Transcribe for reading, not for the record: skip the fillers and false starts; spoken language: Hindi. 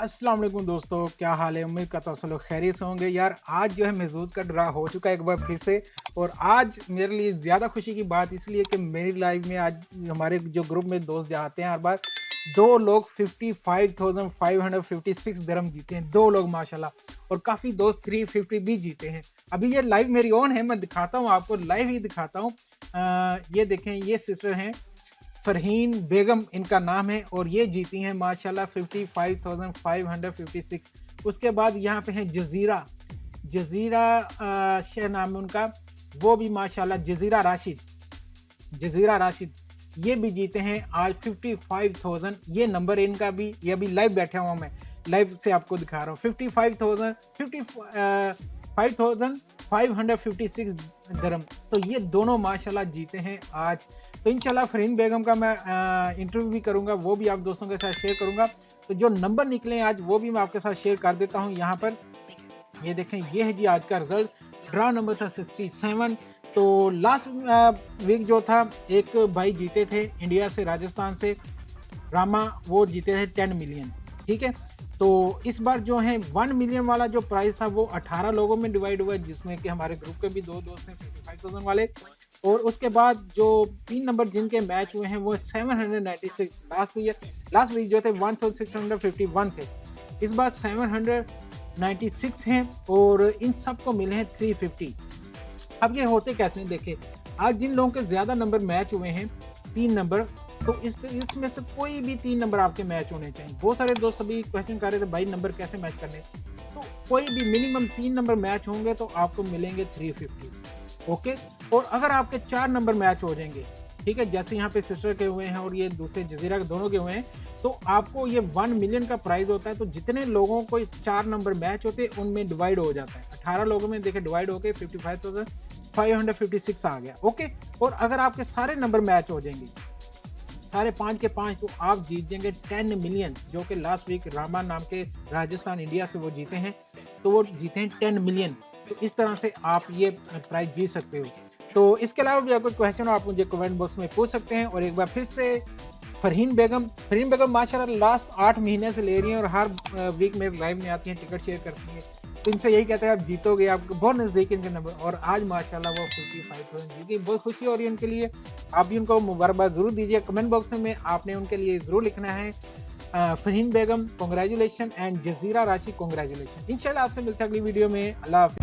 अस्सलाम वालेकुम दोस्तों, क्या हाल है? उम्मीद करता हूँ सब लोग खैरियत से होंगे। यार आज जो है महजूज का ड्रा हो चुका है एक बार फिर से। और आज मेरे लिए ज़्यादा खुशी की बात इसलिए कि मेरी लाइफ में आज हमारे जो ग्रुप में दोस्त जाते हैं हर बार, दो लोग 55,556 दिरहम जीते हैं, दो लोग माशाल्लाह। और काफ़ी दोस्त 350 भी जीते हैं। अभी ये लाइव मेरी ऑन है, मैं दिखाता हूँ आपको, लाइव ही दिखाता हूँ। ये देखें, ये सिस्टर हैं फरहीन बेगम इनका नाम है और ये जीती हैं माशाल्लाह 55,556। उसके बाद यहाँ पे हैं जजीरा, जजीरा शाह नाम है उनका, वो भी माशाल्लाह जजीरा राशिद ये भी जीते हैं आज 55,000। ये नंबर इनका भी, ये अभी लाइव बैठा हुआ मैं, लाइव से आपको दिखा रहा हूँ। 55,556 दरम। तो ये दोनों माशाल्लाह जीते हैं आज। तो इंशाल्लाह फरहीन बेगम का मैं इंटरव्यू भी करूंगा, वो भी आप दोस्तों के साथ शेयर करूंगा। तो जो नंबर निकले आज वो भी मैं आपके साथ शेयर कर देता हूं यहाँ पर। ये देखें, ये है जी आज का रिजल्ट। ड्रा नंबर था 67। तो लास्ट वीक जो था, एक भाई जीते थे इंडिया से, राजस्थान से, रामा, वो जीते थे 10 मिलियन। ठीक है। तो इस बार जो है 1 मिलियन वाला जो प्राइस था वो 18 लोगों में डिवाइड हुआ, जिसमें कि हमारे ग्रुप के भी दो दोस्त हैं 55,000 वाले। और उसके बाद जो 3 नंबर जिनके मैच हुए हैं वो 796। लास्ट वीक जो थे 1651 थे, इस बार 796 हैं और इन सबको मिले हैं 350। अब ये होते कैसे हैं देखे, आज जिन लोगों के ज्यादा नंबर मैच हुए हैं 3 नंबर, तो इसमें से कोई भी 3 नंबर आपके मैच होने चाहिए। बहुत सारे दोस्त अभी क्वेश्चन कर रहे थे भाई नंबर कैसे मैच करने, तो कोई भी मिनिमम 3 नंबर मैच होंगे तो आपको मिलेंगे 350। ओके। और अगर आपके 4 नंबर मैच हो जाएंगे, ठीक है, जैसे यहाँ पे सिस्टर के हुए हैं और ये दूसरे जजीरा के दोनों के हुए हैं, तो आपको ये 1 मिलियन का प्राइज होता है। तो जितने लोगों को 4 नंबर मैच होते हैं उनमें डिवाइड हो जाता है, 18 लोगों में देखे डिवाइड होके 55,556 आ गया। ओके। और अगर आपके सारे नंबर मैच हो जाएंगे, सारे 5 के 5, तो आप जीत जाएंगे 10 मिलियन, जो कि लास्ट वीक रामा नाम के राजस्थान इंडिया से वो जीते हैं। तो वो जीते हैं 10 मिलियन। तो इस तरह से आप ये प्राइज जीत सकते हो। तो इसके अलावा भी आपको क्वेश्चन हो आप मुझे कमेंट बॉक्स में पूछ सकते हैं। और एक बार फिर से फरहीन बेगम माशाल्लाह लास्ट 8 महीने से ले रही हैं और हर वीक मेरे लाइव में आती हैं, टिकट शेयर करती हैं। तो इनसे यही कहते हैं आप जीतोगे, आपको बहुत नजदीक इनके नंबर। और आज माशाल्लाह वो 55,000 जीती, बहुत खुशी हो रही है उनके लिए। आप भी उनको मुबारकबाद जरूर दीजिए। कमेंट बॉक्स में आपने उनके लिए जरूर लिखना है फरहीन बेगम कॉन्ग्रेचुलेशन एंड जजीरा राशि कॉन्ग्रेचुलेशन। इंशाल्लाह आपसे मिलते हैं अगली वीडियो में। अल्लाह हाफिज़।